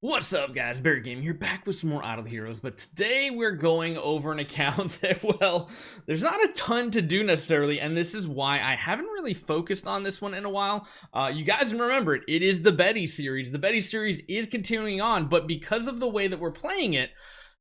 What's up, guys? Barry Gaming here, back with some more Idle Heroes, but today we're going over an account that, well, there's not a ton to do necessarily, and this is why I haven't really focused on this one in a while. You guys remember it is the Betty series. The Betty series is continuing on, but because of the way that we're playing it,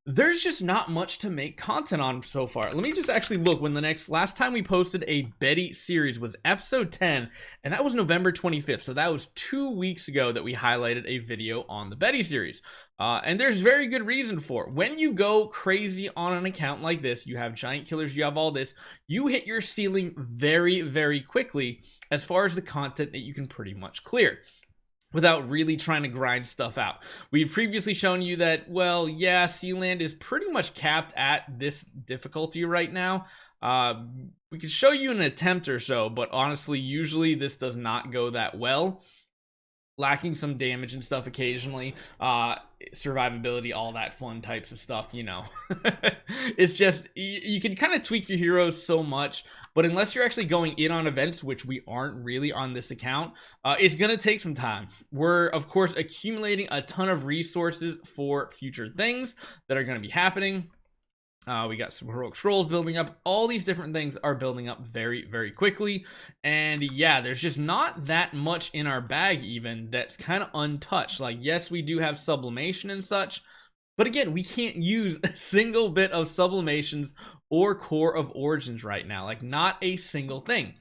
there's just not much to make content on so far. Let me just actually look when last time we posted a Betty series was episode 10, and that was November 25th. So that was 2 weeks ago that we highlighted a video on the Betty series. And there's very good reason for it. When you go crazy on an account like this, you have giant killers, you have all this, you hit your ceiling very, very quickly as far as the content that you can pretty much clear without really trying to grind stuff out. We've previously shown you that, well, yeah, Sealand is pretty much capped at this difficulty right now. We could show you an attempt or so, but honestly, usually this does not go that well. Lacking some damage and stuff occasionally, survivability, all that fun types of stuff, you know. It's just, you can kind of tweak your heroes so much, but unless you're actually going in on events, which we aren't really on this account, it's gonna take some time. We're, of course, accumulating a ton of resources for future things that are gonna be happening. We got some heroic scrolls building up. All these different things are building up very, very quickly. And yeah, there's just not that much in our bag even that's kind of untouched. Like, yes, we do have sublimation and such, but again, we can't use a single bit of sublimations or core of origins right now. Like, not a single thing.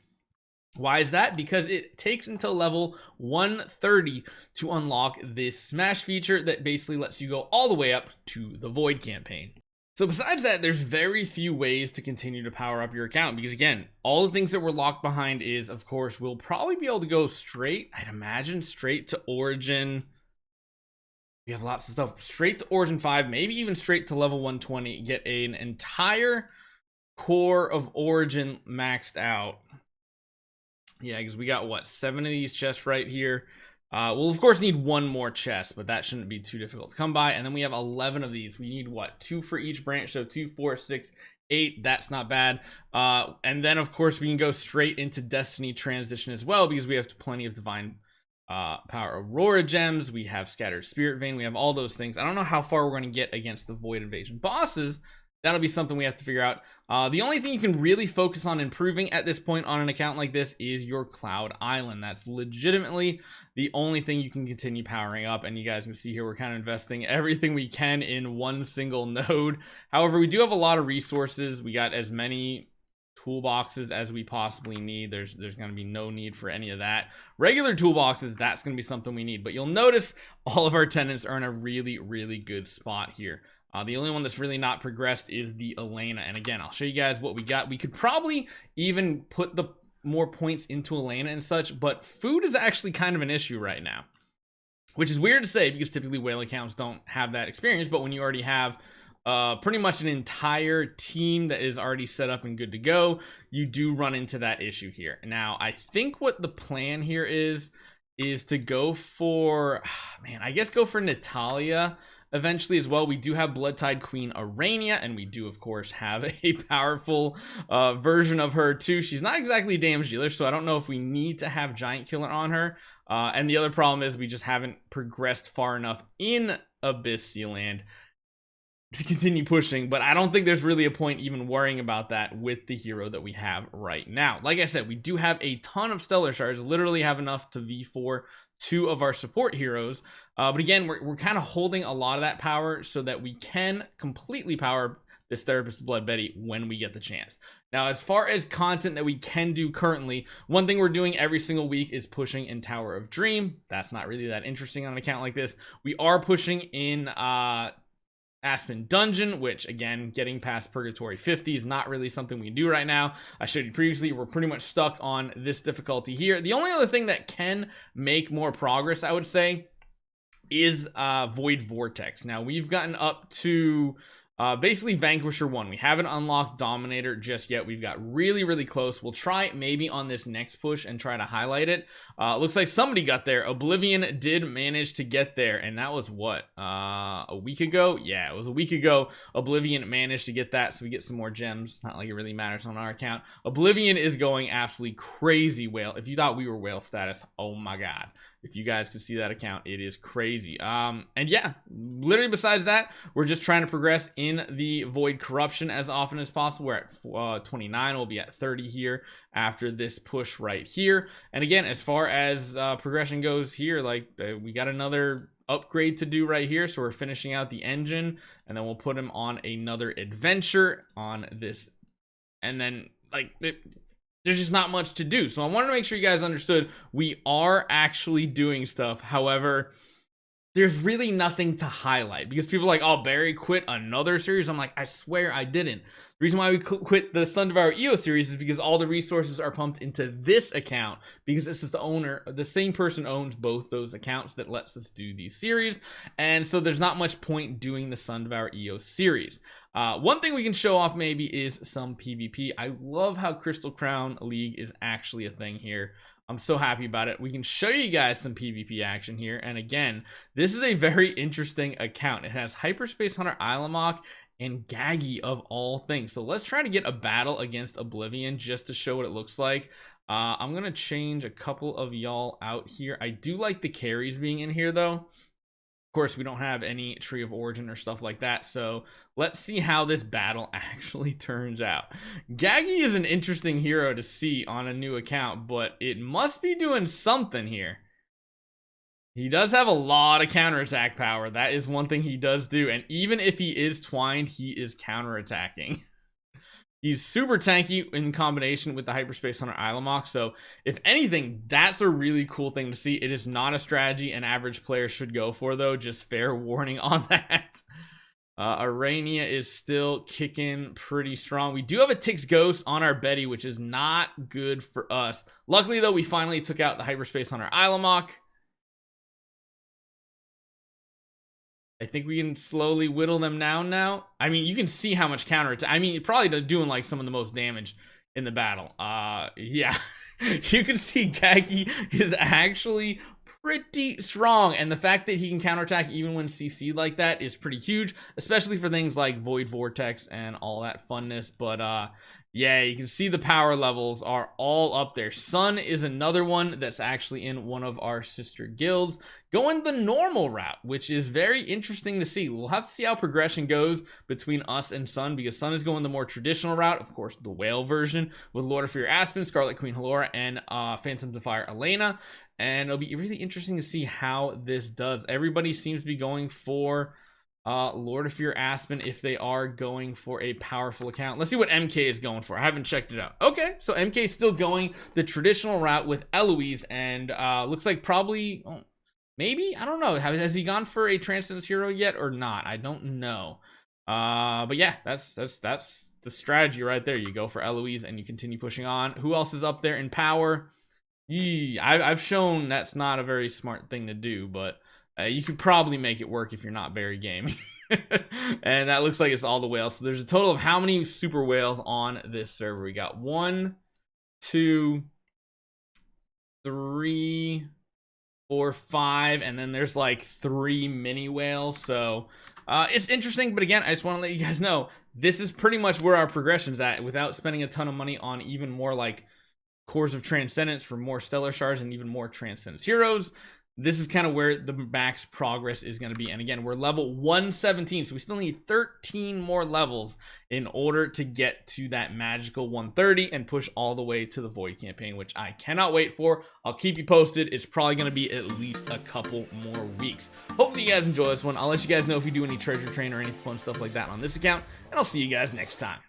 Why is that? Because it takes until level 130 to unlock this smash feature that basically lets you go all the way up to the Void campaign. So besides that, there's very few ways to continue to power up your account because, again, all the things that we're locked behind is, of course, we'll probably be able to go straight, I'd imagine, straight to Origin. We have lots of stuff. Straight to Origin 5, maybe even straight to level 120, get an entire core of Origin maxed out. Yeah, because we got, what, 7 of these chests right here. We'll of course need one more chest, but that shouldn't be too difficult to come by. And then we have 11 of these. We need what, 2 for each branch, so 2, 4, 6, 8. That's not bad. And then of course we can go straight into Destiny transition as well, because we have plenty of divine power Aurora gems. We have scattered spirit vein. We have all those things. I don't know how far we're going to get against the Void Invasion bosses. That'll be something we have to figure out. The only thing you can really focus on improving at this point on an account like this is your Cloud Island. That's legitimately the only thing you can continue powering up. And you guys can see here, we're kind of investing everything we can in one single node. However, we do have a lot of resources. We got as many toolboxes as we possibly need. There's going to be no need for any of that. Regular toolboxes, that's going to be something we need. But you'll notice all of our tenants are in a really, really good spot here. The only one that's really not progressed is the Elena. And again, I'll show you guys what we got. We could probably even put the more points into Elena and such, but food is actually kind of an issue right now, which is weird to say because typically whale accounts don't have that experience. But when you already have pretty much an entire team that is already set up and good to go, you do run into that issue here. Now, I think what the plan here is to go for, man, I guess go for Natalia eventually as well. We do have Bloodtide Queen Arania, and we do of course have a powerful version of her too. She's not exactly a damage dealer, so I don't know if we need to have Giant Killer on her. And the other problem is we just haven't progressed far enough in Abyss Sealand to continue pushing, but I don't think there's really a point even worrying about that with the hero that we have right now. Like I said, we do have a ton of Stellar Shards, literally have enough to V4 2 of our support heroes, but again, we're kind of holding a lot of that power so that we can completely power this Therapist of Blood Betty when we get the chance. Now, as far as content that we can do currently, one thing we're doing every single week is pushing in Tower of Dream. That's not really that interesting on an account like this. We are pushing in Aspen Dungeon, which again, getting past Purgatory 50 is not really something we can do right now. I showed you previously, we're pretty much stuck on this difficulty here. The only other thing that can make more progress, I would say, is Void Vortex. Now, we've gotten up to basically Vanquisher 1. We haven't unlocked Dominator just yet. We've got really, really close. We'll try maybe on this next push and try to highlight it. Looks like somebody got there. Oblivion did manage to get there, and that was what, a week ago? Yeah, it was a week ago. Oblivion managed to get that, so we get some more gems. Not like it really matters on our account. Oblivion is going absolutely crazy whale. If you thought we were whale status, oh my god. If you guys can see that account, it is crazy. And yeah, literally besides that, we're just trying to progress in the Void Corruption as often as possible. We're at 29. We'll be at 30 here after this push right here. And again, as far as progression goes here, like we got another upgrade to do right here, so we're finishing out the engine, and then we'll put him on another adventure on this, and then like there's just not much to do. So I wanted to make sure you guys understood we are actually doing stuff. However, there's really nothing to highlight because people are like, oh, Barry quit another series. I'm like, I swear I didn't. The reason why we quit the Sun Devour EO series is because all the resources are pumped into this account, because this is the same person owns both those accounts that lets us do these series. And so there's not much point doing the Sun Devour EO series. One thing we can show off maybe is some PvP. I love how Crystal Crown League is actually a thing here. I'm so happy about it. We can show you guys some PvP action here. And again, this is a very interesting account. It has Hyperspace Hunter Ilamok and Gaggy of all things. So let's try to get a battle against Oblivion just to show what it looks like. I'm going to change a couple of y'all out here. I do like the carries being in here though. Of course, we don't have any Tree of Origin or stuff like that, so let's see how this battle actually turns out. Gaggy is an interesting hero to see on a new account, but it must be doing something here. He does have a lot of counterattack power. That is one thing he does do, and even if he is twined, he is counterattacking. He's super tanky in combination with the Hyperspace Hunter Ilamok, so if anything, that's a really cool thing to see. It is not a strategy an average player should go for, though. Just fair warning on that. Arania is still kicking pretty strong. We do have a Tix Ghost on our Betty, which is not good for us. Luckily, though, we finally took out the Hyperspace Hunter Ilamok. I think we can slowly whittle them down now. I mean, you can see how much counter attack. I mean, probably doing like some of the most damage in the battle. Yeah. You can see Gaggy is actually pretty strong, and the fact that he can counterattack even when CC'd like that is pretty huge, especially for things like Void Vortex and all that funness. But yeah, you can see the power levels are all up there. Sun is another one that's actually in one of our sister guilds, going the normal route, which is very interesting to see. We'll have to see how progression goes between us and Sun, because Sun is going the more traditional route, of course, the whale version, with Lord of Fear Aspen, Scarlet Queen Halora, and Phantoms of Fire Elena. And it'll be really interesting to see how this does. Everybody seems to be going for Lord of Fear Aspen if they are going for a powerful account. Let's see what MK is going for. I haven't checked it out. Okay, so MK is still going the traditional route with Eloise, and looks like probably, maybe, I don't know. Has he gone for a Transcendence hero yet or not? I don't know. But yeah, that's the strategy right there. You go for Eloise and you continue pushing on. Who else is up there in power? I've shown that's not a very smart thing to do, but you could probably make it work if you're not Barry Gaming. And that looks like it's all the whales. So there's a total of how many super whales on this server? We got 1, 2, 3, 4, 5, and then there's like 3 mini whales. So it's interesting, but again, I just want to let you guys know this is pretty much where our progression's at, without spending a ton of money on even more like Cores of Transcendence for more Stellar Shards and even more Transcendence heroes. This is kind of where the max progress is going to be. And again, we're level 117, so we still need 13 more levels in order to get to that magical 130 and push all the way to the Void campaign, which I cannot wait for. I'll keep you posted. It's probably going to be at least a couple more weeks. Hopefully you guys enjoy this one. I'll let you guys know if we do any treasure train or any fun stuff like that on this account, and I'll see you guys next time.